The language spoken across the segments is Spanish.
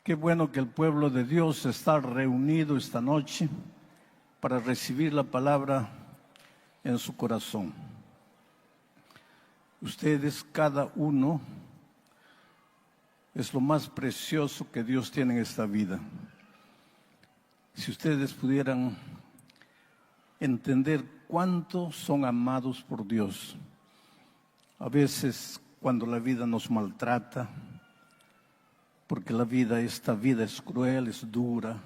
Qué bueno que el pueblo de Dios está reunido esta noche para recibir la palabra en su corazón. Ustedes, cada uno, es lo más precioso que Dios tiene en esta vida. Si ustedes pudieran entender cuánto son amados por Dios. A veces cuando la vida nos maltrata, porque esta vida es cruel, es dura,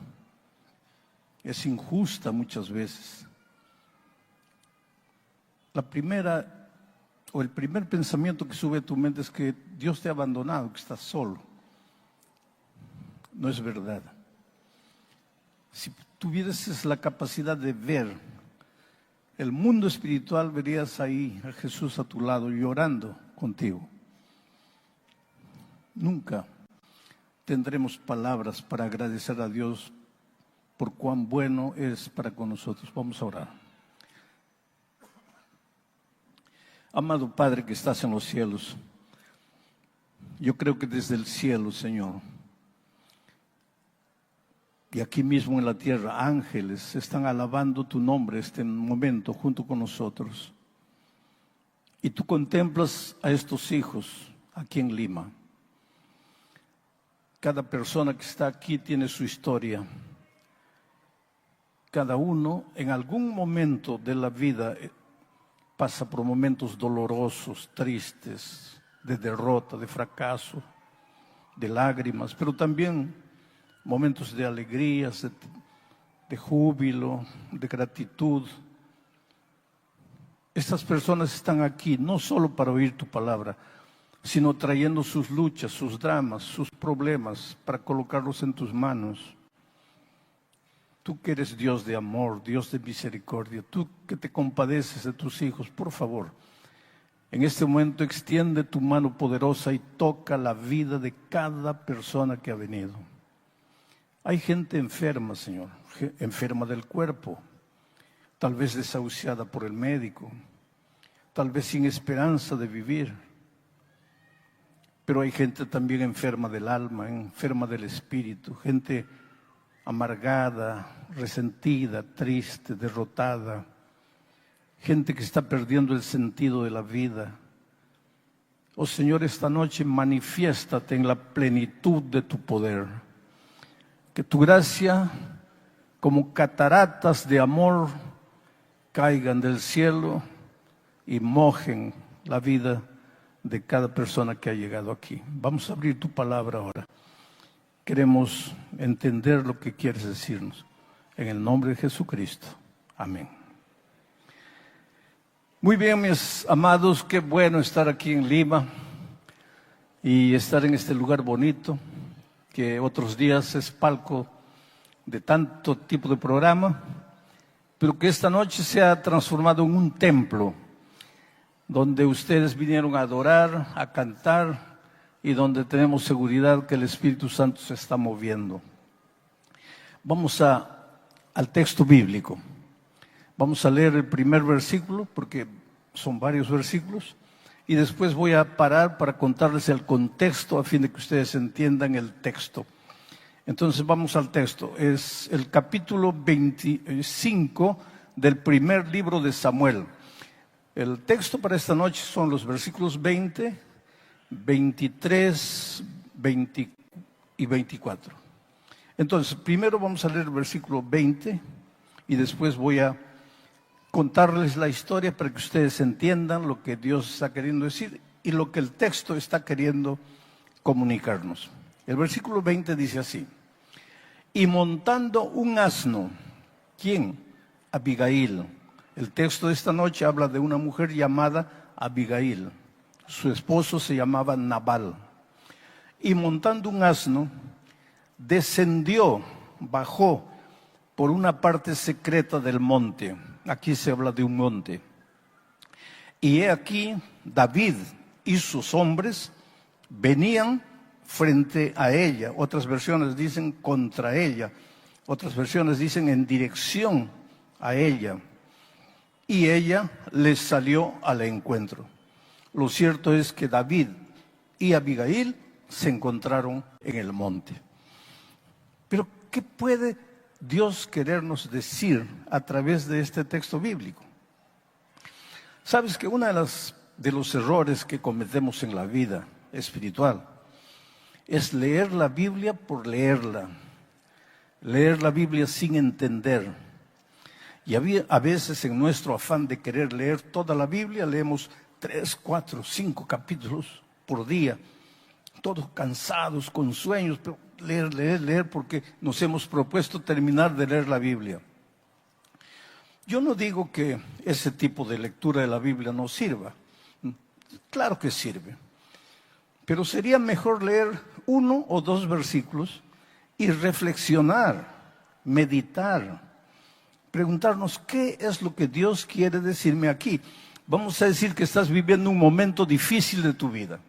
es injusta muchas veces. El primer pensamiento que sube a tu mente es que Dios te ha abandonado, que estás solo. No es verdad. Si tuvieses la capacidad de ver el mundo espiritual, verías ahí a Jesús a tu lado llorando contigo. Nunca tendremos palabras para agradecer a Dios por cuán bueno es para con nosotros. Vamos a orar. Amado Padre que estás en los cielos, yo creo que desde el cielo, Señor, y aquí mismo en la tierra, ángeles están alabando tu nombre este momento junto con nosotros. Y tú contemplas a estos hijos aquí en Lima. Cada persona que está aquí tiene su historia. Cada uno en algún momento de la vida pasa por momentos dolorosos, tristes, de derrota, de fracaso, de lágrimas, pero también momentos de alegrías, de júbilo, de gratitud. Estas personas están aquí no solo para oír tu palabra, sino trayendo sus luchas, sus dramas, sus problemas para colocarlos en tus manos. Tú que eres Dios de amor, Dios de misericordia, tú que te compadeces de tus hijos, por favor, en este momento extiende tu mano poderosa y toca la vida de cada persona que ha venido. Hay gente enferma, Señor, enferma del cuerpo, tal vez desahuciada por el médico, tal vez sin esperanza de vivir. Pero hay gente también enferma del alma, enferma del espíritu, gente amargada, resentida, triste, derrotada, gente que está perdiendo el sentido de la vida. Oh Señor, esta noche manifiéstate en la plenitud de tu poder. Que tu gracia, como cataratas de amor, caigan del cielo y mojen la vida de cada persona que ha llegado aquí. Vamos a abrir tu palabra ahora. Queremos entender lo que quieres decirnos. En el nombre de Jesucristo. Amén. Muy bien, mis amados, qué bueno estar aquí en Lima y estar en este lugar bonito, que otros días es palco de tanto tipo de programa, pero que esta noche se ha transformado en un templo, donde ustedes vinieron a adorar, a cantar, y donde tenemos seguridad que el Espíritu Santo se está moviendo. Vamos al texto bíblico. Vamos a leer el primer versículo, porque son varios versículos, y después voy a parar para contarles el contexto a fin de que ustedes entiendan el texto. Entonces vamos al texto. Es el capítulo 25 del primer libro de Samuel. El texto para esta noche son los versículos 20, 23, 20 y 24. Entonces, primero vamos a leer el versículo 20 y después voy a contarles la historia para que ustedes entiendan lo que Dios está queriendo decir y lo que el texto está queriendo comunicarnos. El versículo 20 dice así: y montando un asno, ¿quién? Abigail. El texto de esta noche habla de una mujer llamada Abigail. Su esposo se llamaba Nabal. Y montando un asno, bajó por una parte secreta del monte. Aquí se habla de un monte. Y he aquí, David y sus hombres venían frente a ella. Otras versiones dicen contra ella. Otras versiones dicen en dirección a ella. Y ella les salió al encuentro. Lo cierto es que David y Abigail se encontraron en el monte. Pero ¿qué puede Dios querernos decir a través de este texto bíblico? Sabes que uno de los errores que cometemos en la vida espiritual es leer la Biblia por leerla, leer la Biblia sin entender. Y a veces en nuestro afán de querer leer toda la Biblia, leemos 3, 4, 5 capítulos por día, todos cansados, con sueños, pero leer, porque nos hemos propuesto terminar de leer la Biblia. Yo no digo que ese tipo de lectura de la Biblia no sirva. Claro que sirve. Pero sería mejor leer 1 o 2 versículos y reflexionar, meditar, preguntarnos qué es lo que Dios quiere decirme aquí. Vamos a decir que estás viviendo un momento difícil de tu vida,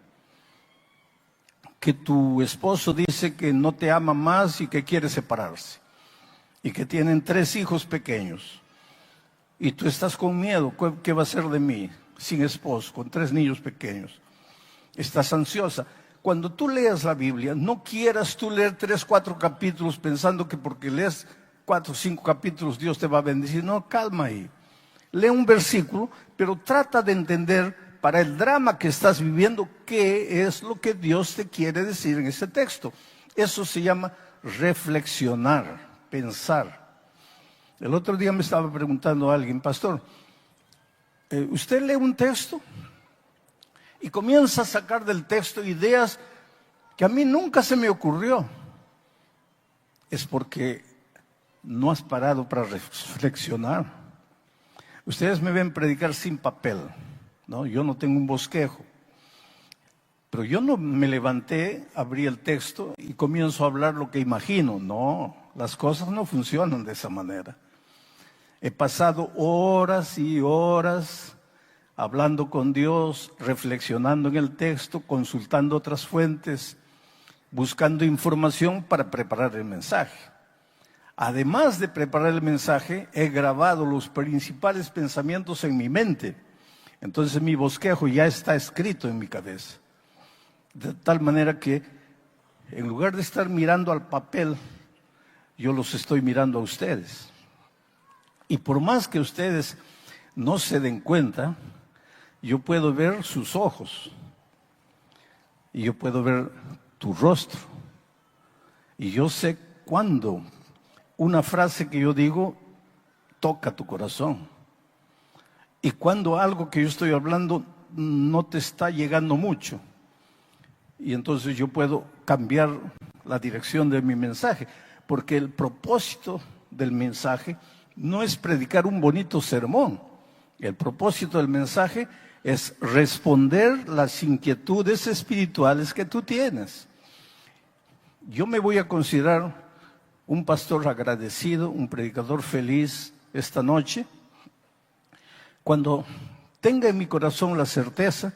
que tu esposo dice que no te ama más y que quiere separarse, y que tienen 3 hijos pequeños, y tú estás con miedo. ¿Qué va a ser de mí sin esposo, con 3 niños pequeños? Estás ansiosa. Cuando tú leas la Biblia, no quieras tú leer 3, 4 capítulos pensando que porque lees 4, 5 capítulos Dios te va a bendecir. No, calma ahí. Lee un versículo, pero trata de entender para el drama que estás viviendo qué es lo que Dios te quiere decir en ese texto. Eso se llama reflexionar, pensar. El otro día me estaba preguntando a alguien: pastor, ¿usted lee un texto y comienza a sacar del texto ideas que a mí nunca se me ocurrió? Es porque no has parado para reflexionar. Ustedes me ven predicar sin papel, ¿no? Yo no tengo un bosquejo. Pero yo no me levanté, abrí el texto y comienzo a hablar lo que imagino. No, las cosas no funcionan de esa manera. He pasado horas y horas hablando con Dios, reflexionando en el texto, consultando otras fuentes, buscando información para preparar el mensaje. Además de preparar el mensaje, he grabado los principales pensamientos en mi mente. Entonces mi bosquejo ya está escrito en mi cabeza. De tal manera que en lugar de estar mirando al papel, yo los estoy mirando a ustedes. Y por más que ustedes no se den cuenta, yo puedo ver sus ojos. Y yo puedo ver tu rostro. Y yo sé cuándo una frase que yo digo toca tu corazón. Y cuando algo que yo estoy hablando no te está llegando mucho. Y entonces yo puedo cambiar la dirección de mi mensaje. Porque el propósito del mensaje no es predicar un bonito sermón. El propósito del mensaje es responder las inquietudes espirituales que tú tienes. Yo me voy a considerar un pastor agradecido, un predicador feliz esta noche, cuando tenga en mi corazón la certeza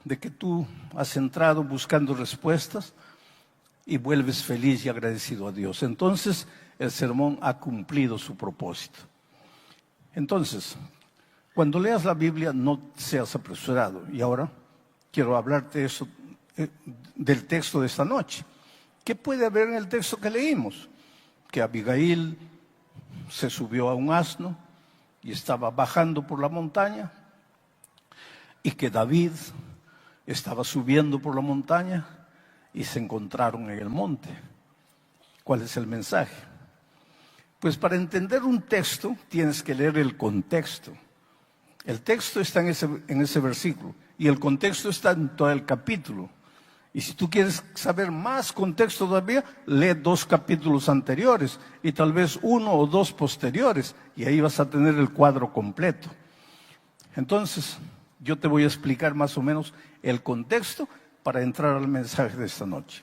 de que tú has entrado buscando respuestas y vuelves feliz y agradecido a Dios. Entonces el sermón ha cumplido su propósito. Entonces, cuando leas la Biblia, no seas apresurado. Y ahora quiero hablarte eso, del texto de esta noche. ¿Qué puede haber en el texto que leímos? Que Abigail se subió a un asno y estaba bajando por la montaña, y que David estaba subiendo por la montaña y se encontraron en el monte. ¿Cuál es el mensaje? Pues para entender un texto tienes que leer el contexto. El texto está en ese versículo y el contexto está en todo el capítulo. Y si tú quieres saber más contexto todavía, lee 2 capítulos anteriores y tal vez 1 o 2 posteriores, y ahí vas a tener el cuadro completo. Entonces, yo te voy a explicar más o menos el contexto para entrar al mensaje de esta noche.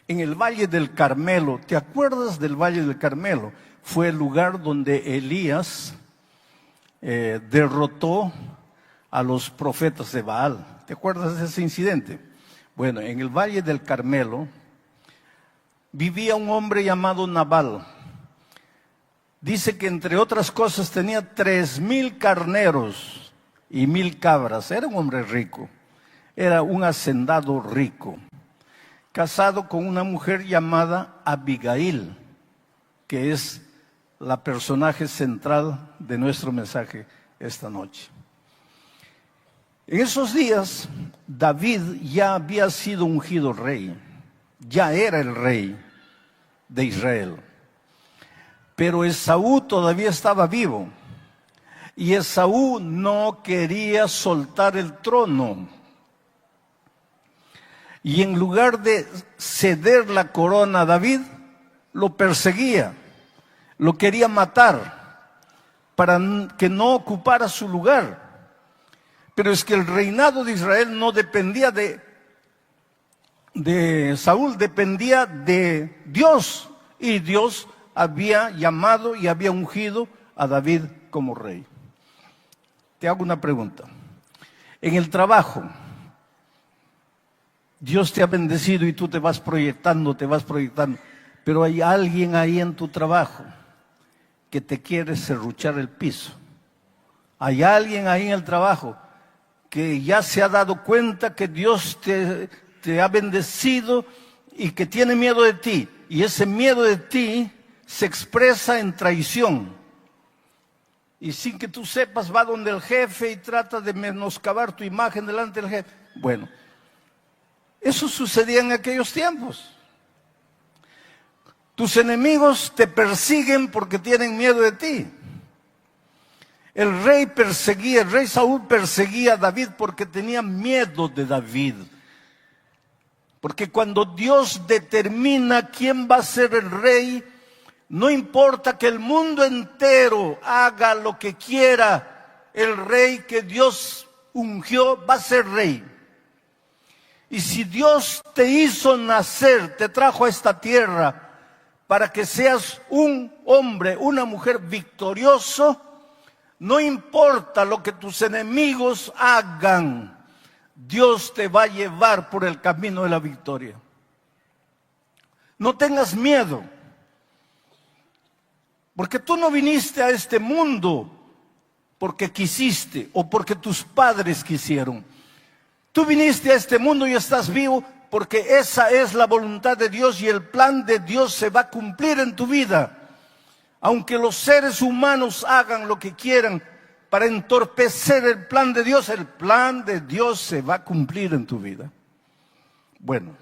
En el Valle del Carmelo, ¿te acuerdas del Valle del Carmelo? Fue el lugar donde Elías derrotó a los profetas de Baal. ¿Te acuerdas de ese incidente? Bueno, en el Valle del Carmelo vivía un hombre llamado Nabal. Dice que entre otras cosas tenía 3,000 carneros y 1,000 cabras. Era un hombre rico, era un hacendado rico, casado con una mujer llamada Abigail, que es la personaje central de nuestro mensaje esta noche. En esos días, David ya había sido ungido rey, ya era el rey de Israel. Pero Esaú todavía estaba vivo y Esaú no quería soltar el trono. Y en lugar de ceder la corona a David, lo perseguía, lo quería matar para que no ocupara su lugar. Pero es que el reinado de Israel no dependía de Saúl, dependía de Dios. Y Dios había llamado y había ungido a David como rey. Te hago una pregunta. En el trabajo, Dios te ha bendecido y tú te vas proyectando, pero hay alguien ahí en tu trabajo que te quiere serruchar el piso. Hay alguien ahí en el trabajo que ya se ha dado cuenta que Dios te ha bendecido y que tiene miedo de ti. Y ese miedo de ti se expresa en traición. Y sin que tú sepas, va donde el jefe y trata de menoscabar tu imagen delante del jefe. Bueno, eso sucedía en aquellos tiempos. Tus enemigos te persiguen porque tienen miedo de ti. El rey Saúl perseguía a David porque tenía miedo de David. Porque cuando Dios determina quién va a ser el rey, no importa que el mundo entero haga lo que quiera, el rey que Dios ungió va a ser rey. Y si Dios te hizo nacer, te trajo a esta tierra para que seas un hombre, una mujer victorioso, no importa lo que tus enemigos hagan, Dios te va a llevar por el camino de la victoria. No tengas miedo, porque tú no viniste a este mundo porque quisiste o porque tus padres quisieron. Tú viniste a este mundo y estás vivo porque esa es la voluntad de Dios y el plan de Dios se va a cumplir en tu vida. Aunque los seres humanos hagan lo que quieran para entorpecer el plan de Dios se va a cumplir en tu vida. Bueno,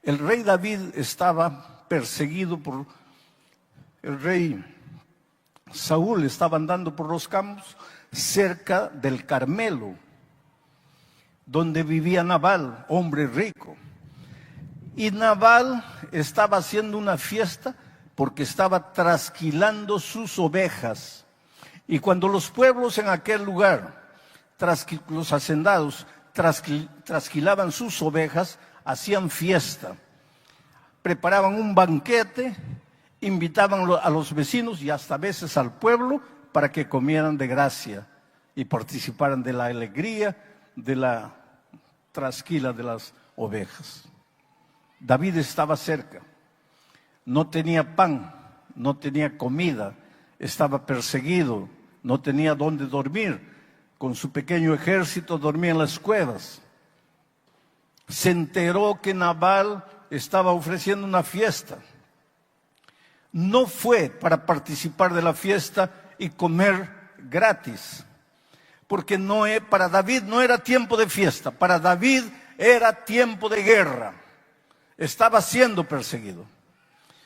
el rey David estaba perseguido por el rey Saúl, estaba andando por los campos cerca del Carmelo, donde vivía Nabal, hombre rico. Y Nabal estaba haciendo una fiesta porque estaba trasquilando sus ovejas. Y cuando los pueblos en aquel lugar, los hacendados, trasquilaban sus ovejas, hacían fiesta. Preparaban un banquete, invitaban a los vecinos y hasta a veces al pueblo para que comieran de gracia y participaran de la alegría de la trasquila de las ovejas. David estaba cerca. No tenía pan, no tenía comida, estaba perseguido, no tenía dónde dormir. Con su pequeño ejército dormía en las cuevas. Se enteró que Nabal estaba ofreciendo una fiesta. No fue para participar de la fiesta y comer gratis, porque para David no era tiempo de fiesta, para David era tiempo de guerra. Estaba siendo perseguido.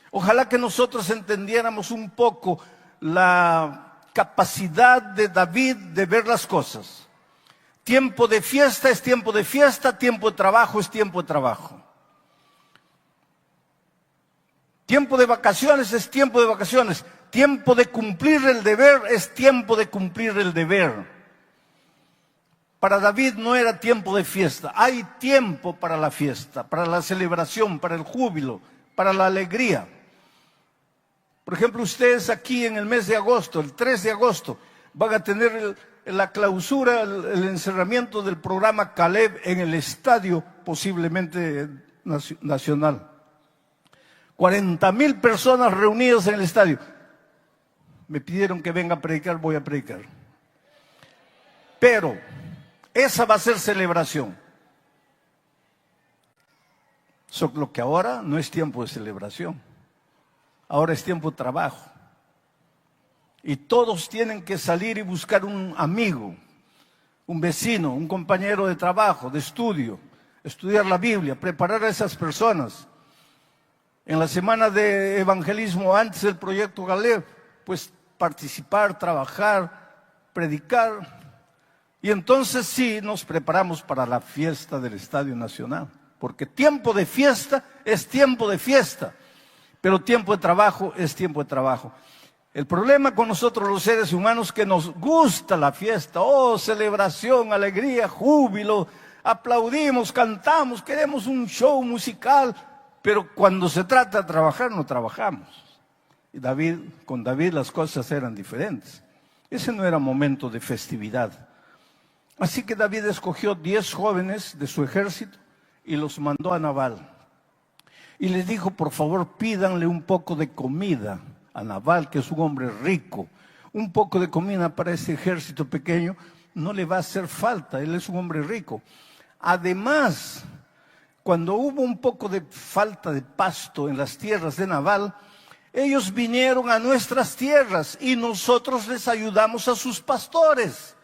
Ojalá que nosotros entendiéramos un poco la capacidad de David de ver las cosas. Tiempo de fiesta es tiempo de fiesta, tiempo de trabajo es tiempo de trabajo. Tiempo de vacaciones es tiempo de vacaciones. Tiempo de cumplir el deber es tiempo de cumplir el deber. Para David no era tiempo de fiesta. Hay tiempo para la fiesta, para la celebración, para el júbilo, para la alegría. Por ejemplo, ustedes aquí en el mes de agosto, el 3 de agosto, van a tener la clausura, el encerramiento del programa Caleb en el estadio, posiblemente nacional. 40,000 personas reunidas en el estadio. Me pidieron que venga a predicar, voy a predicar. Pero esa va a ser celebración. Lo que ahora no es tiempo de celebración, ahora es tiempo de trabajo. Y todos tienen que salir y buscar un amigo, un vecino, un compañero de trabajo, de estudio, estudiar la Biblia, preparar a esas personas. En la semana de evangelismo antes del proyecto Galeb, pues participar, trabajar, predicar. Y entonces sí nos preparamos para la fiesta del Estadio Nacional. Porque tiempo de fiesta es tiempo de fiesta, pero tiempo de trabajo es tiempo de trabajo. El problema con nosotros los seres humanos es que nos gusta la fiesta, celebración, alegría, júbilo, aplaudimos, cantamos, queremos un show musical, pero cuando se trata de trabajar no trabajamos. Y con David las cosas eran diferentes. Ese no era momento de festividad. Así que David escogió 10 jóvenes de su ejército y los mandó a Nabal. Y les dijo, por favor, pídanle un poco de comida a Nabal, que es un hombre rico. Un poco de comida para este ejército pequeño no le va a hacer falta, él es un hombre rico. Además, cuando hubo un poco de falta de pasto en las tierras de Nabal, ellos vinieron a nuestras tierras y nosotros les ayudamos a sus pastores.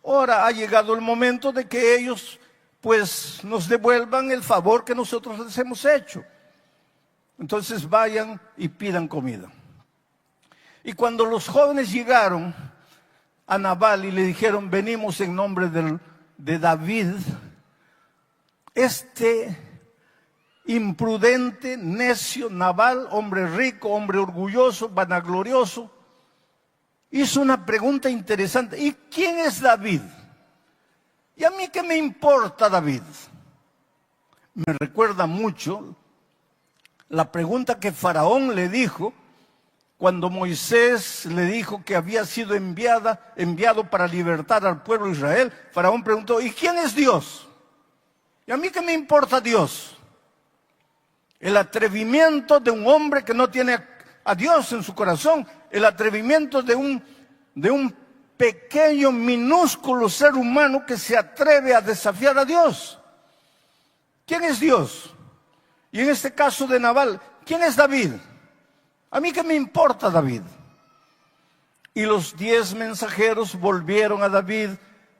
Ahora ha llegado el momento de que ellos pues nos devuelvan el favor que nosotros les hemos hecho. Entonces vayan y pidan comida. Y cuando los jóvenes llegaron a Nabal y le dijeron, venimos en nombre de David, este imprudente, necio Nabal, hombre rico, hombre orgulloso, vanaglorioso, hizo una pregunta interesante. ¿Y quién es David? ¿Y a mí qué me importa David? Me recuerda mucho la pregunta que Faraón le dijo cuando Moisés le dijo que había sido enviado para libertar al pueblo de Israel. Faraón preguntó, ¿y quién es Dios? ¿Y a mí qué me importa Dios? El atrevimiento de un hombre que no tiene a Dios en su corazón, el atrevimiento de un pequeño, minúsculo ser humano que se atreve a desafiar a Dios. ¿Quién es Dios? Y en este caso de Nabal, ¿quién es David? ¿A mí qué me importa David? Y los 10 mensajeros volvieron a David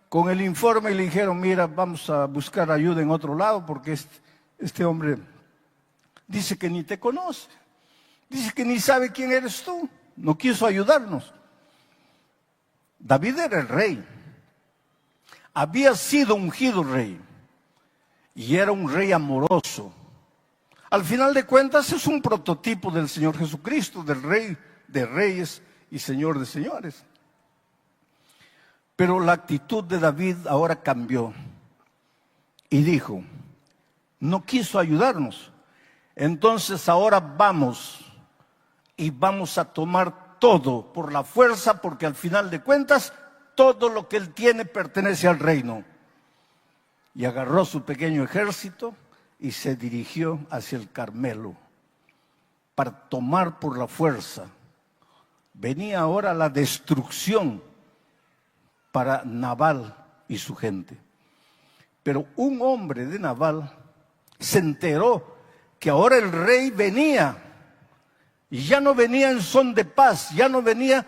con el informe y le dijeron, mira, vamos a buscar ayuda en otro lado porque este hombre dice que ni te conoce, dice que ni sabe quién eres tú, no quiso ayudarnos. David era el rey, había sido ungido rey y era un rey amoroso. Al final de cuentas es un prototipo del Señor Jesucristo, del Rey de Reyes y Señor de Señores. Pero la actitud de David ahora cambió y dijo, no quiso ayudarnos. Entonces ahora vamos a tomar todo por la fuerza, porque al final de cuentas todo lo que él tiene pertenece al reino. Y agarró su pequeño ejército y se dirigió hacia el Carmelo para tomar por la fuerza. Venía ahora la destrucción para Nabal y su gente. Pero un hombre de Nabal se enteró que ahora el rey venía, y ya no venía en son de paz, ya no venía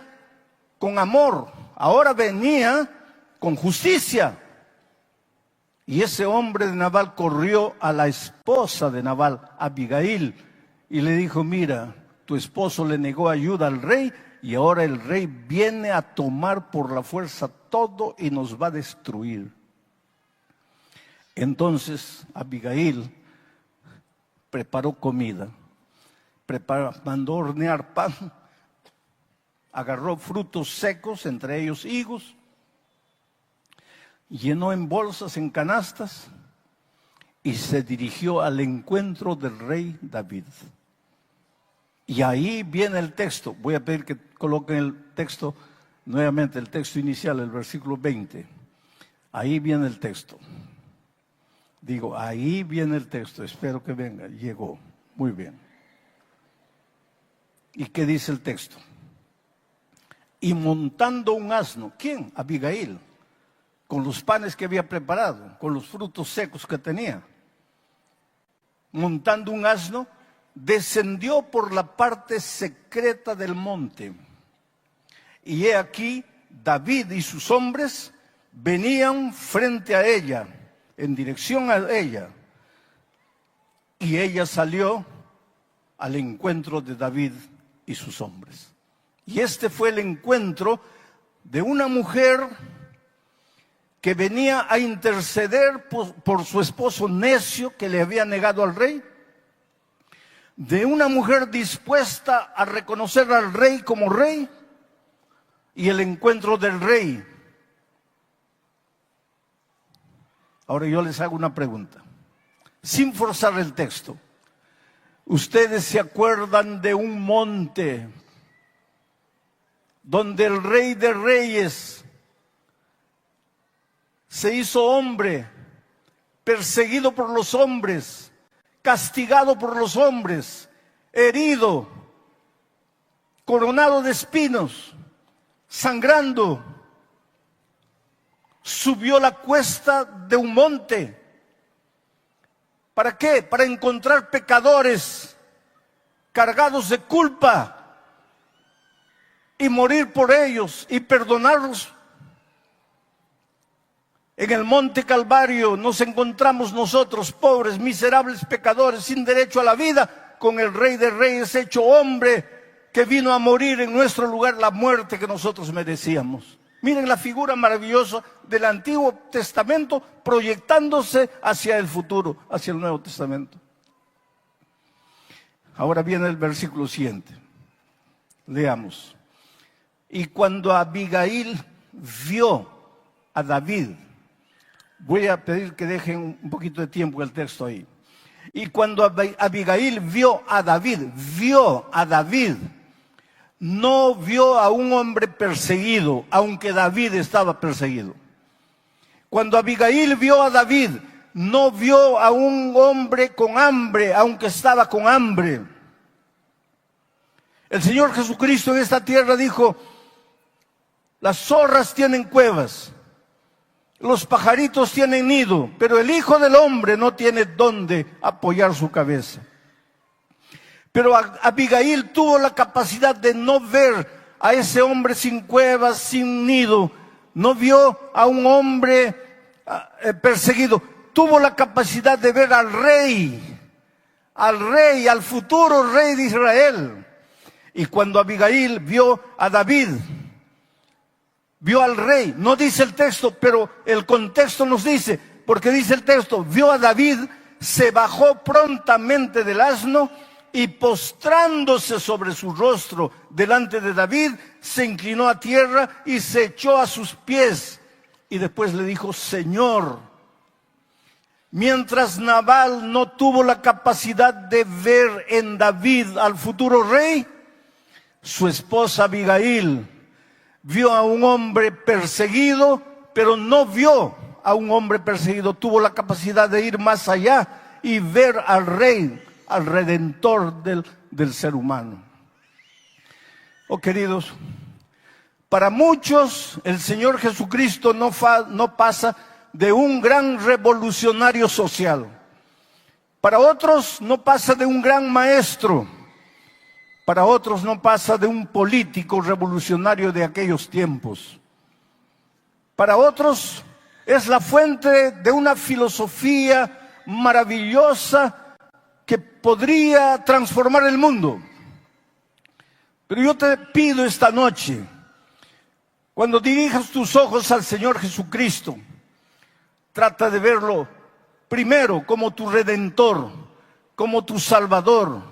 con amor, ahora venía con justicia. Y ese hombre de Nabal corrió a la esposa de Nabal, Abigail, y le dijo, mira, tu esposo le negó ayuda al rey y ahora el rey viene a tomar por la fuerza todo y nos va a destruir. Entonces Abigail preparó comida, mandó hornear pan, agarró frutos secos, entre ellos higos, llenó en bolsas, en canastas, y se dirigió al encuentro del rey David. Y ahí viene el texto. Voy a pedir que coloquen el texto, nuevamente el texto inicial, el versículo 20. Ahí viene el texto. Digo, ahí viene el texto, espero que venga, llegó. Muy bien. ¿Y qué dice el texto? Y montando un asno, ¿quién? Abigail, con los panes que había preparado, con los frutos secos que tenía. montando un asno, descendió por la parte secreta del monte. Y he aquí, David y sus hombres venían frente a ella, en dirección a ella. Y ella salió al encuentro de David y sus hombres. Y este fue el encuentro de una mujer que venía a interceder por su esposo necio que le había negado al rey, de una mujer dispuesta a reconocer al rey como rey, y el encuentro del rey. Ahora yo les hago una pregunta, sin forzar el texto. ¿Ustedes se acuerdan de un monte donde el Rey de Reyes se hizo hombre, perseguido por los hombres, castigado por los hombres, herido, coronado de espinos, sangrando? Subió la cuesta de un monte. ¿Para qué? Para encontrar pecadores cargados de culpa y morir por ellos y perdonarlos. En el monte Calvario nos encontramos nosotros, pobres, miserables pecadores, sin derecho a la vida, con el Rey de Reyes hecho hombre, que vino a morir en nuestro lugar la muerte que nosotros merecíamos. Miren la figura maravillosa del Antiguo Testamento proyectándose hacia el futuro, hacia el Nuevo Testamento. Ahora viene el versículo siguiente. Leamos. Y cuando Abigail vio a David, voy a pedir que dejen un poquito de tiempo el texto ahí. Y cuando Abigail vio a David, no vio a un hombre perseguido, aunque David estaba perseguido. Cuando Abigail vio a David, no vio a un hombre con hambre, aunque estaba con hambre. El Señor Jesucristo en esta tierra dijo: las zorras tienen cuevas, los pajaritos tienen nido, pero el Hijo del Hombre no tiene dónde apoyar su cabeza. Pero Abigail tuvo la capacidad de no ver a ese hombre sin cuevas, sin nido. No vio a un hombre perseguido. Tuvo la capacidad de ver al rey, al futuro rey de Israel. Y cuando Abigail vio a David, vio al rey, no dice el texto, pero el contexto nos dice, porque dice el texto, vio a David, se bajó prontamente del asno y postrándose sobre su rostro delante de David, se inclinó a tierra y se echó a sus pies. Y después le dijo: Señor. Mientras Nabal no tuvo la capacidad de ver en David al futuro rey, su esposa Abigail vio a un hombre perseguido, pero no vio a un hombre perseguido. Tuvo la capacidad de ir más allá y ver al rey, al redentor del ser humano. Oh, queridos, para muchos el Señor Jesucristo no pasa de un gran revolucionario social. Para otros no pasa de un gran maestro. Para otros no pasa de un político revolucionario de aquellos tiempos. Para otros es la fuente de una filosofía maravillosa que podría transformar el mundo. Pero yo te pido esta noche, cuando dirijas tus ojos al Señor Jesucristo, trata de verlo primero como tu Redentor, como tu Salvador,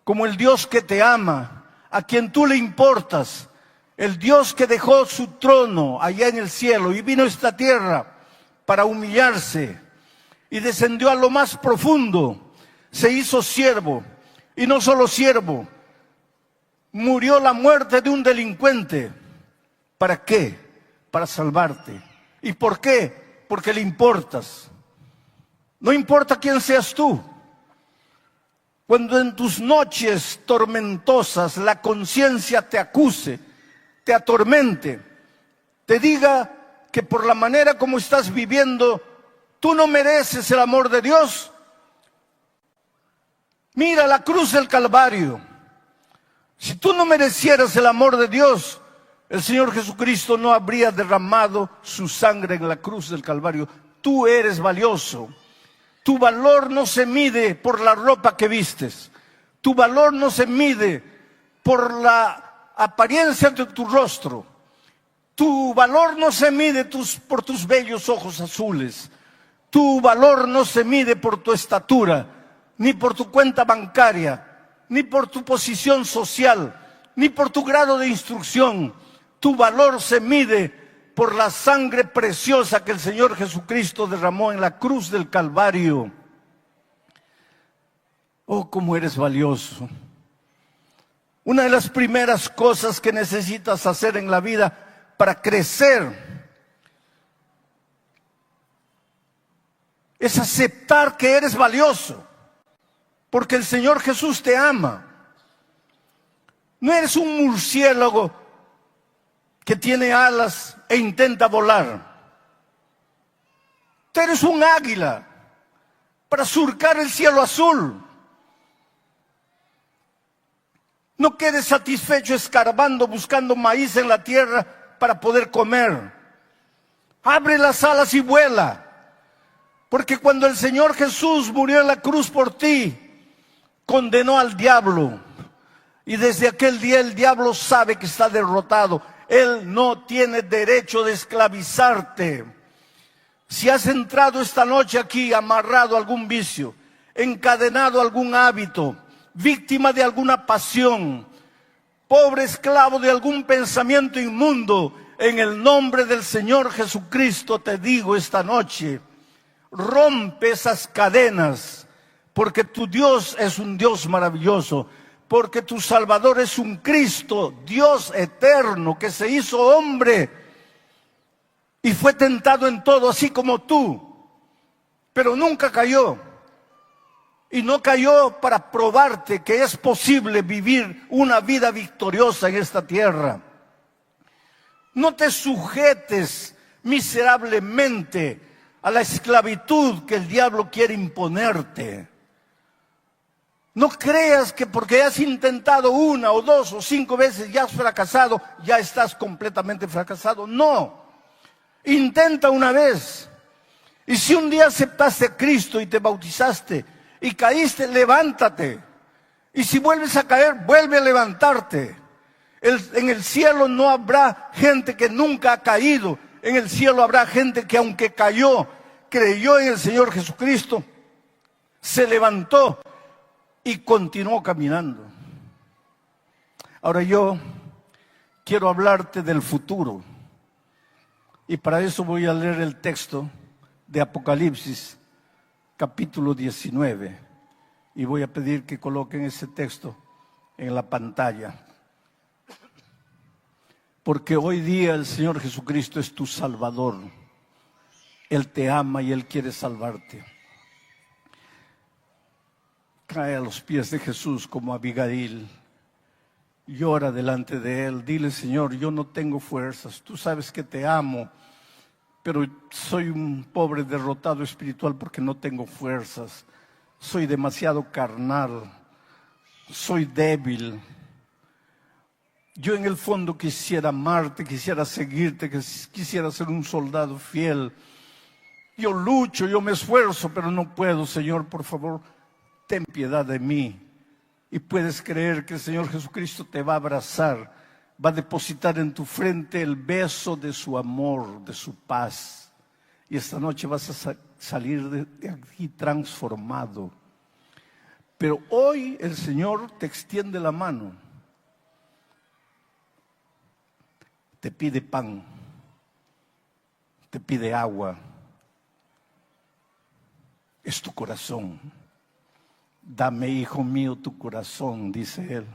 como el Dios que te ama, a quien tú le importas, el Dios que dejó su trono allá en el cielo y vino a esta tierra para humillarse y descendió a lo más profundo. Se hizo siervo, y no solo siervo, murió la muerte de un delincuente. ¿Para qué? Para salvarte. ¿Y por qué? Porque le importas. No importa quién seas tú. Cuando en tus noches tormentosas la conciencia te acuse, te atormente, te diga que por la manera como estás viviendo, tú no mereces el amor de Dios, Mira la cruz del Calvario. Si tú no merecieras el amor de Dios, el Señor Jesucristo no habría derramado su sangre en la cruz del Calvario. Tú eres valioso. Tu valor no se mide por la ropa que vistes. Tu valor no se mide por la apariencia de tu rostro. Tu valor no se mide por tus bellos ojos azules. Tu valor no se mide por tu estatura, ni por tu cuenta bancaria, ni por tu posición social, ni por tu grado de instrucción. Tu valor se mide por la sangre preciosa que el Señor Jesucristo derramó en la cruz del Calvario. Oh, cómo eres valioso. Una de las primeras cosas que necesitas hacer en la vida para crecer es aceptar que eres valioso, porque el Señor Jesús te ama. No eres un murciélago que tiene alas e intenta volar. Tú eres un águila para surcar el cielo azul. No quedes satisfecho escarbando, buscando maíz en la tierra para poder comer. Abre las alas y vuela. Porque cuando el Señor Jesús murió en la cruz por ti, condenó al diablo. Y desde aquel día el diablo sabe que está derrotado. Él no tiene derecho de esclavizarte. Si has entrado esta noche aquí amarrado a algún vicio, encadenado a algún hábito, víctima de alguna pasión, pobre esclavo de algún pensamiento inmundo, en el nombre del Señor Jesucristo te digo esta noche, rompe esas cadenas, porque tu Dios es un Dios maravilloso, porque tu Salvador es un Cristo, Dios eterno, que se hizo hombre y fue tentado en todo, así como tú, pero nunca cayó. Y no cayó para probarte que es posible vivir una vida victoriosa en esta tierra. No te sujetes miserablemente a la esclavitud que el diablo quiere imponerte. No creas que porque has intentado 1 o 2 o 5 veces ya has fracasado, ya estás completamente fracasado. No, intenta una vez. Y si un día aceptaste a Cristo y te bautizaste y caíste, levántate. Y si vuelves a caer, vuelve a levantarte. En el cielo no habrá gente que nunca ha caído. En el cielo habrá gente que aunque cayó, creyó en el Señor Jesucristo, se levantó y continuó caminando. Ahora yo quiero hablarte del futuro. Y para eso voy a leer el texto de Apocalipsis, capítulo 19. Y voy a pedir que coloquen ese texto en la pantalla. Porque hoy día el Señor Jesucristo es tu Salvador. Él te ama y Él quiere salvarte. Cae a los pies de Jesús como Abigail. Llora delante de Él. Dile, Señor, yo no tengo fuerzas. Tú sabes que te amo, pero soy un pobre derrotado espiritual porque no tengo fuerzas. Soy demasiado carnal. Soy débil. Yo en el fondo quisiera amarte, quisiera seguirte, quisiera ser un soldado fiel. Yo lucho, yo me esfuerzo, pero no puedo. Señor, por favor, ten piedad de mí. Y puedes creer que el Señor Jesucristo te va a abrazar, va a depositar en tu frente el beso de su amor, de su paz. Y esta noche vas a salir de aquí transformado. Pero hoy el Señor te extiende la mano. Te pide pan, te pide agua. Es tu corazón. Dame, hijo mío, tu corazón, dice Él.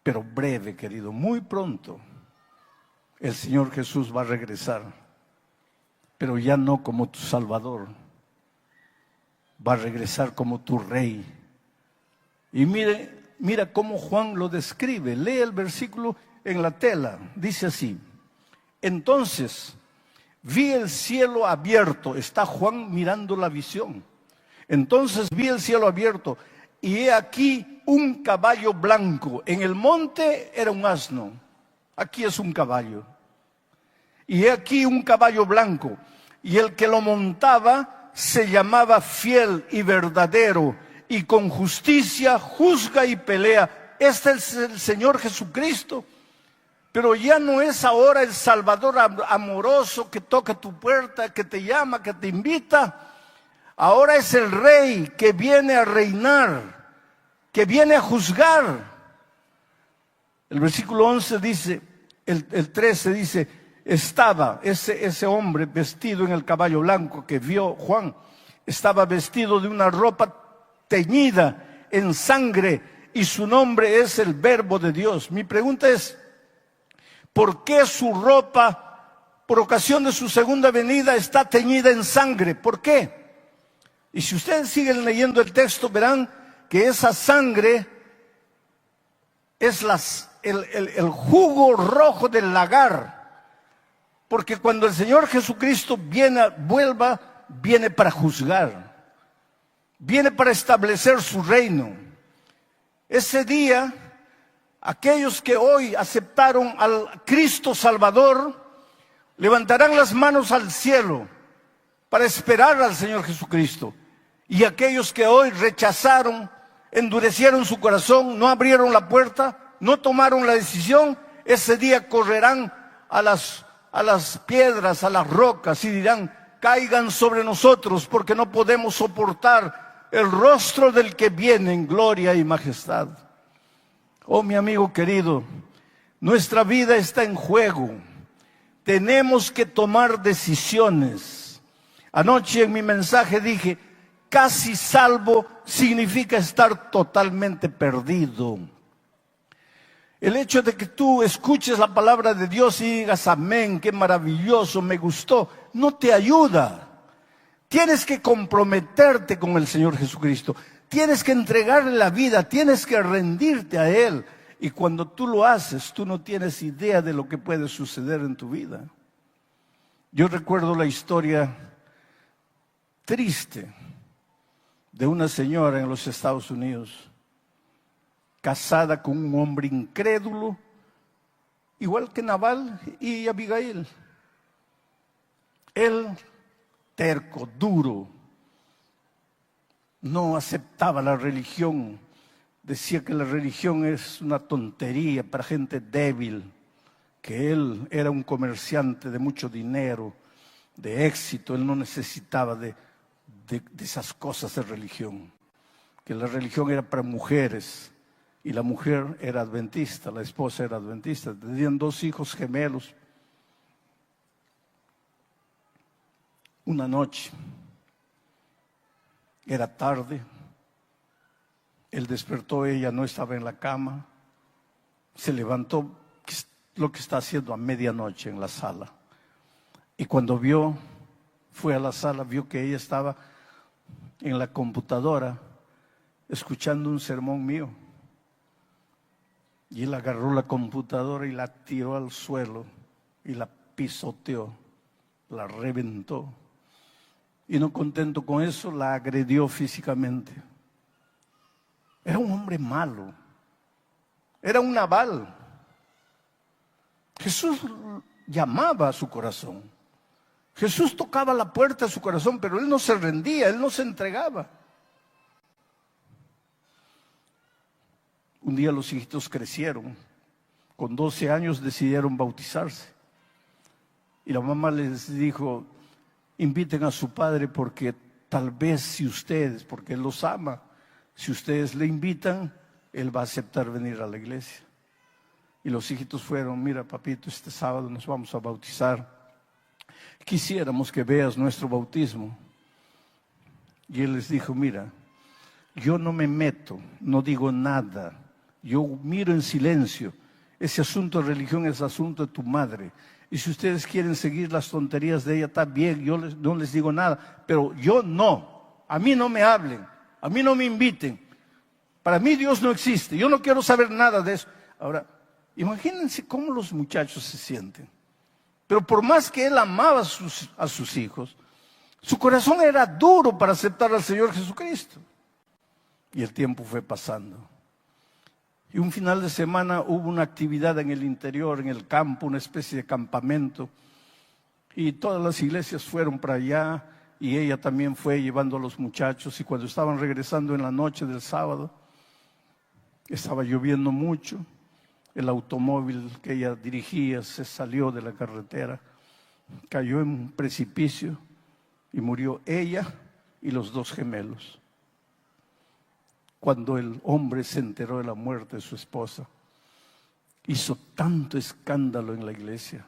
Pero breve, querido, muy pronto el Señor Jesús va a regresar. Pero ya no como tu Salvador. Va a regresar como tu Rey. Y mira cómo Juan lo describe. Lee el versículo en la tela. Dice así: entonces vi el cielo abierto. Está Juan mirando la visión. Entonces vi el cielo abierto y he aquí un caballo blanco. En el monte era un asno, aquí es un caballo. Y he aquí un caballo blanco, y el que lo montaba se llamaba Fiel y Verdadero, y con justicia juzga y pelea. Este es el Señor Jesucristo. Pero ya no es ahora el Salvador amoroso que toca tu puerta, que te llama, que te invita. Ahora es el Rey que viene a reinar, que viene a juzgar. El versículo 11 dice, el 13 dice, estaba ese hombre vestido en el caballo blanco que vio Juan, estaba vestido de una ropa teñida en sangre y su nombre es el Verbo de Dios. Mi pregunta es, ¿por qué su ropa, por ocasión de su segunda venida, está teñida en sangre? ¿Por qué? Y si ustedes siguen leyendo el texto, verán que esa sangre es el jugo rojo del lagar. Porque cuando el Señor Jesucristo viene para juzgar, viene para establecer su reino. Ese día, aquellos que hoy aceptaron al Cristo Salvador, levantarán las manos al cielo para esperar al Señor Jesucristo. Y aquellos que hoy rechazaron, endurecieron su corazón, no abrieron la puerta, no tomaron la decisión, ese día correrán a las piedras, a las rocas y dirán, caigan sobre nosotros porque no podemos soportar el rostro del que viene en gloria y majestad. Oh, mi amigo querido, nuestra vida está en juego. Tenemos que tomar decisiones. Anoche en mi mensaje dije, casi salvo significa estar totalmente perdido. El hecho de que tú escuches la palabra de Dios y digas amén, qué maravilloso, me gustó, no te ayuda. Tienes que comprometerte con el Señor Jesucristo. Tienes que entregarle la vida, tienes que rendirte a Él. Y cuando tú lo haces, tú no tienes idea de lo que puede suceder en tu vida. Yo recuerdo la historia triste de una señora en los Estados Unidos, casada con un hombre incrédulo, igual que Nabal y Abigail. Él, terco, duro, no aceptaba la religión, decía que la religión es una tontería para gente débil, que él era un comerciante de mucho dinero, de éxito, él no necesitaba de esas cosas de religión, que la religión era para mujeres. Y la mujer era adventista, la esposa era adventista. Tenían 2 hijos gemelos. Una noche, era tarde, él despertó, ella no estaba en la cama, se levantó, lo que está haciendo a medianoche en la sala. Y cuando fue a la sala, vio que ella estaba en la computadora escuchando un sermón mío. Y él agarró la computadora y la tiró al suelo y la pisoteó, la reventó. Y no contento con eso, la agredió físicamente. Era un hombre malo, era un Nabal. Jesús llamaba a su corazón. Jesús tocaba la puerta de su corazón, pero él no se rendía, él no se entregaba. Un día los hijitos crecieron, con 12 años decidieron bautizarse. Y la mamá les dijo, inviten a su padre porque tal vez si ustedes, porque él los ama, si ustedes le invitan, él va a aceptar venir a la iglesia. Y los hijitos fueron, mira papito, este sábado nos vamos a bautizar. Quisiéramos que veas nuestro bautismo. Y él les dijo, mira, yo no me meto, no digo nada. Yo miro en silencio. Ese asunto de religión es asunto de tu madre. Y si ustedes quieren seguir las tonterías de ella, está bien, yo no les digo nada. Pero yo no. A mí no me hablen. A mí no me inviten. Para mí Dios no existe. Yo no quiero saber nada de eso. Ahora, imagínense cómo los muchachos se sienten. Pero por más que él amaba a sus hijos, Su corazón era duro para aceptar al Señor Jesucristo. Y el tiempo fue pasando. Y un final de semana hubo una actividad en el interior, en el campo, una especie de campamento. Y todas las iglesias fueron para allá y ella también fue llevando a los muchachos. Y cuando estaban regresando en la noche del sábado, estaba lloviendo mucho. El automóvil que ella dirigía se salió de la carretera, cayó en un precipicio y murió ella y los dos gemelos. Cuando el hombre se enteró de la muerte de su esposa, hizo tanto escándalo en la iglesia.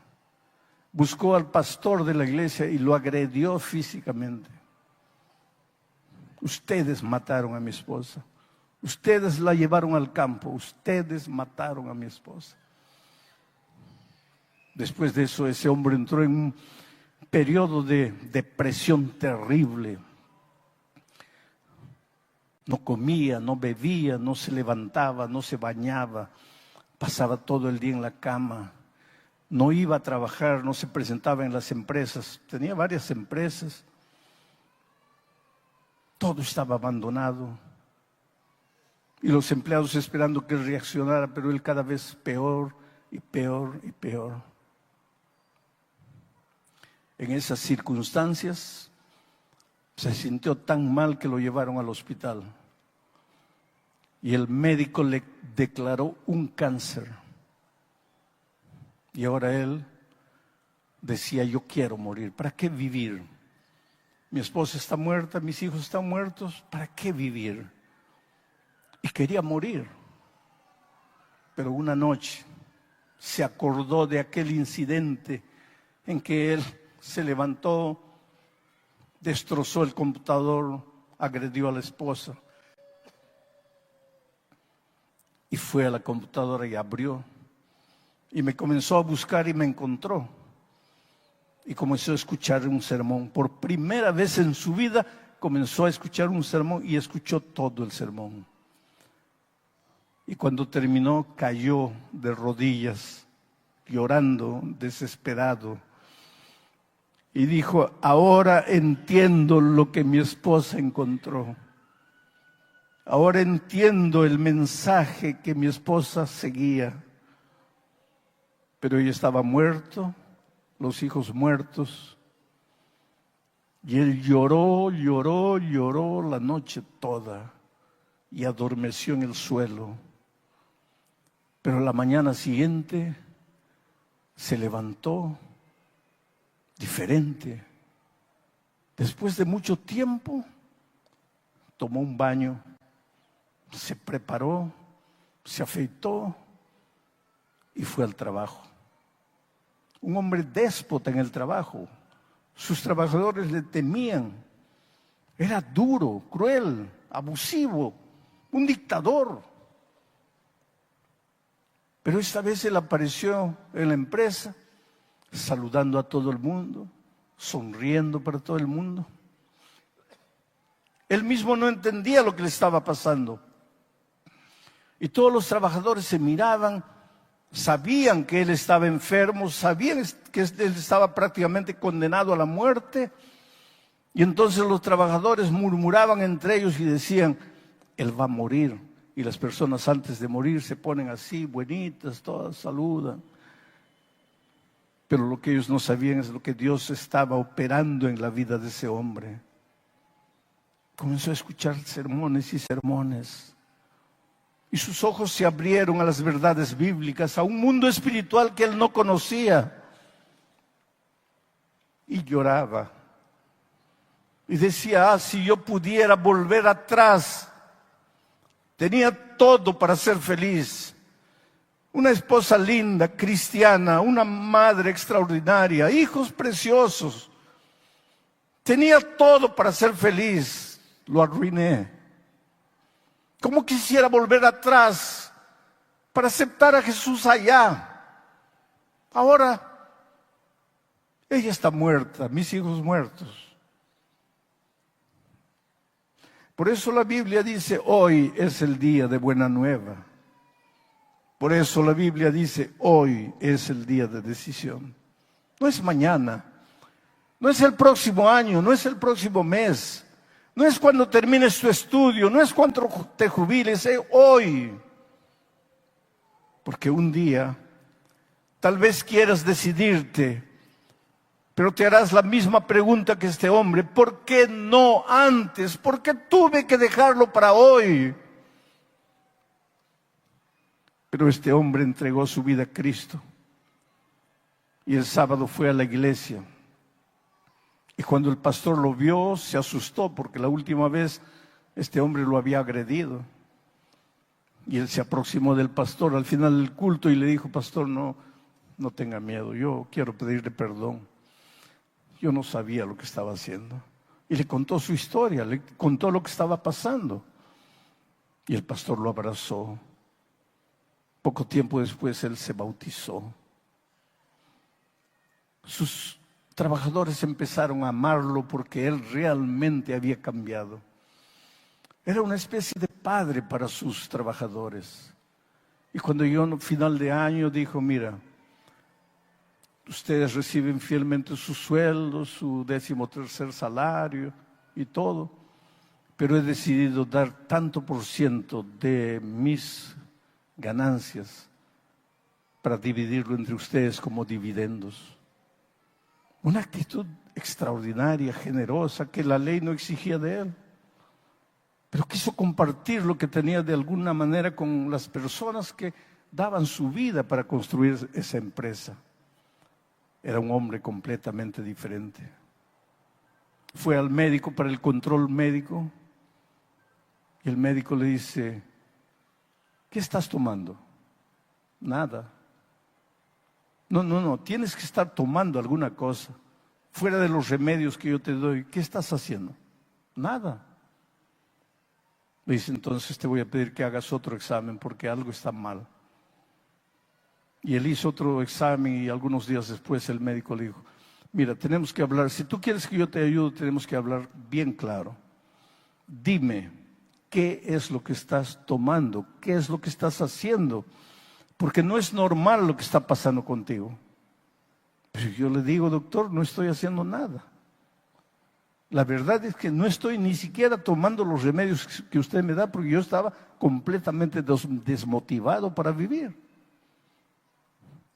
Buscó al pastor de la iglesia y lo agredió físicamente. Ustedes mataron a mi esposa. Ustedes la llevaron al campo. Ustedes mataron a mi esposa. Después de eso, ese hombre entró en un periodo de depresión terrible. No comía, no bebía, no se levantaba, no se bañaba. Pasaba todo el día en la cama. No iba a trabajar, no se presentaba en las empresas. Tenía varias empresas. Todo estaba abandonado. Y los empleados esperando que él reaccionara, pero él cada vez peor y peor y peor. En esas circunstancias se sintió tan mal que lo llevaron al hospital. Y el médico le declaró un cáncer. Y ahora él decía, yo quiero morir. ¿Para qué vivir? Mi esposa está muerta, mis hijos están muertos. ¿Para qué vivir? Y quería morir. Pero una noche se acordó de aquel incidente en que él se levantó, destrozó el computador, agredió a la esposa. Y fue a la computadora y abrió. Y me comenzó a buscar y me encontró. Y comenzó a escuchar un sermón. Por primera vez en su vida comenzó a escuchar un sermón y escuchó todo el sermón. Y cuando terminó cayó de rodillas, llorando, desesperado. Y dijo, ahora entiendo lo que mi esposa encontró. Ahora entiendo el mensaje que mi esposa seguía. Pero ella estaba muerto, los hijos muertos. Y él lloró, lloró, lloró la noche toda y adormeció en el suelo. Pero la mañana siguiente se levantó diferente. Después de mucho tiempo, tomó un baño, se preparó, se afeitó y fue al trabajo. Un hombre déspota en el trabajo. Sus trabajadores le temían. Era duro, cruel, abusivo, un dictador. Pero esta vez él apareció en la empresa, saludando a todo el mundo, sonriendo para todo el mundo. Él mismo no entendía lo que le estaba pasando. Y todos los trabajadores se miraban, sabían que él estaba enfermo, sabían que él estaba prácticamente condenado a la muerte. Y entonces los trabajadores murmuraban entre ellos y decían, él va a morir. Y las personas antes de morir se ponen así, buenitas, todas saludan. Pero lo que ellos no sabían es lo que Dios estaba operando en la vida de ese hombre. Comenzó a escuchar sermones y sermones. Y sus ojos se abrieron a las verdades bíblicas, a un mundo espiritual que él no conocía. Y lloraba. Y decía, si yo pudiera volver atrás. Tenía todo para ser feliz. Una esposa linda, cristiana, una madre extraordinaria, hijos preciosos. Tenía todo para ser feliz. Lo arruiné. ¿Cómo quisiera volver atrás para aceptar a Jesús allá? Ahora, ella está muerta, mis hijos muertos. Por eso la Biblia dice, hoy es el día de buena nueva. Por eso la Biblia dice, hoy es el día de decisión. No es mañana, No es el próximo año, no es el próximo mes, no es cuando termines tu estudio, no es cuando te jubiles, es hoy. Porque un día tal vez quieras decidirte, pero te harás la misma pregunta que este hombre: ¿por qué no antes? ¿Por qué tuve que dejarlo para hoy? Pero este hombre entregó su vida a Cristo y el sábado fue a la iglesia. Y cuando el pastor lo vio, se asustó porque la última vez este hombre lo había agredido. Y él se aproximó del pastor al final del culto y le dijo: pastor, no tenga miedo, yo quiero pedirle perdón. Yo no sabía lo que estaba haciendo. Y le contó su historia, le contó lo que estaba pasando. Y el pastor lo abrazó. Poco tiempo después él se bautizó. Sus trabajadores empezaron a amarlo porque él realmente había cambiado. Era una especie de padre para sus trabajadores. Y cuando llegó al final de año dijo: mira, ustedes reciben fielmente su sueldo, su 13º salario y todo, pero he decidido dar tanto por ciento de mis ganancias para dividirlo entre ustedes como dividendos. Una actitud extraordinaria, generosa, que la ley no exigía de él. Pero quiso compartir lo que tenía de alguna manera con las personas que daban su vida para construir esa empresa. Era un hombre completamente diferente. Fue al médico para el control médico y el médico le dice: ¿qué estás tomando? Nada. No, tienes que estar tomando alguna cosa fuera de los remedios que yo te doy. ¿Qué estás haciendo? Nada. Le dice: entonces te voy a pedir que hagas otro examen porque algo está mal. Y él hizo otro examen y algunos días después el médico le dijo: mira, tenemos que hablar, si tú quieres que yo te ayude, tenemos que hablar bien claro. Dime, ¿qué es lo que estás tomando? ¿Qué es lo que estás haciendo? Porque no es normal lo que está pasando contigo. Pero yo le digo: doctor, no estoy haciendo nada. La verdad es que no estoy ni siquiera tomando los remedios que usted me da porque yo estaba completamente desmotivado para vivir.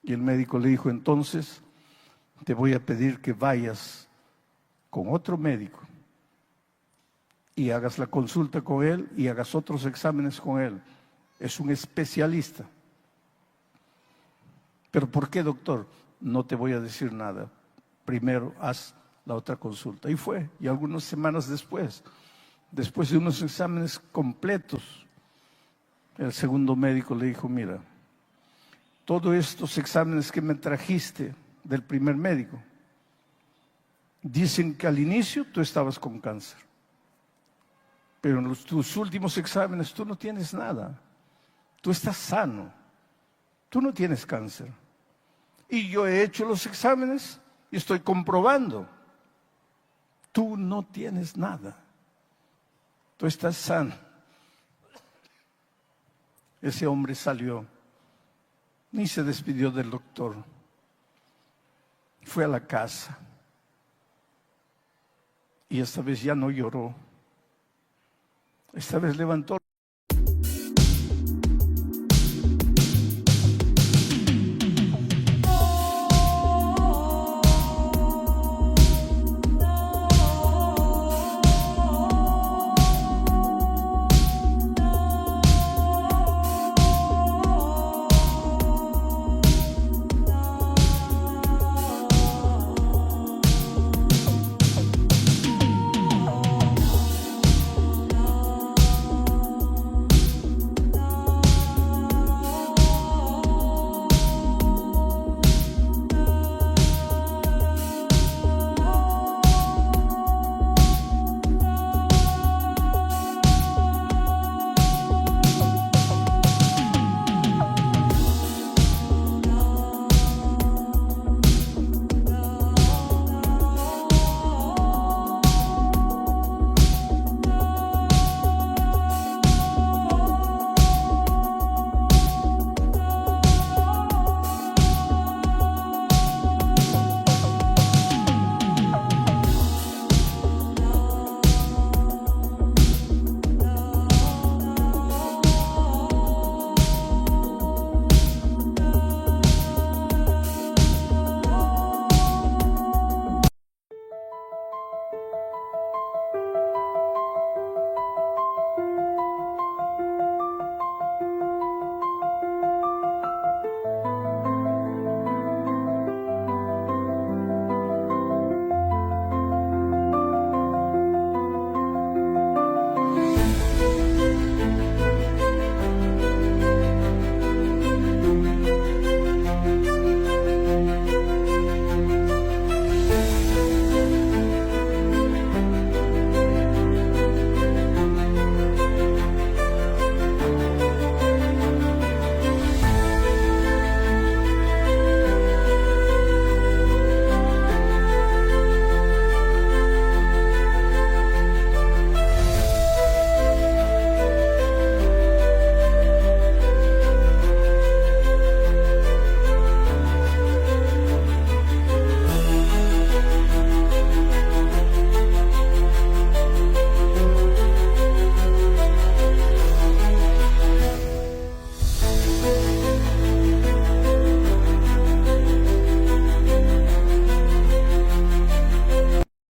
Y el médico le dijo: entonces te voy a pedir que vayas con otro médico y hagas la consulta con él y hagas otros exámenes con él. Es un especialista. ¿Pero por qué, doctor? No te voy a decir nada. Primero haz la otra consulta. Y fue. Y algunas semanas después de unos exámenes completos, el segundo médico le dijo: mira, todos estos exámenes que me trajiste del primer médico dicen que al inicio tú estabas con cáncer, pero en tus últimos exámenes tú no tienes nada, tú estás sano, tú no tienes cáncer. Y yo he hecho los exámenes y estoy comprobando, tú no tienes nada, tú estás sano. Ese hombre salió, ni se despidió del doctor, fue a la casa y esta vez ya no lloró, esta vez levantó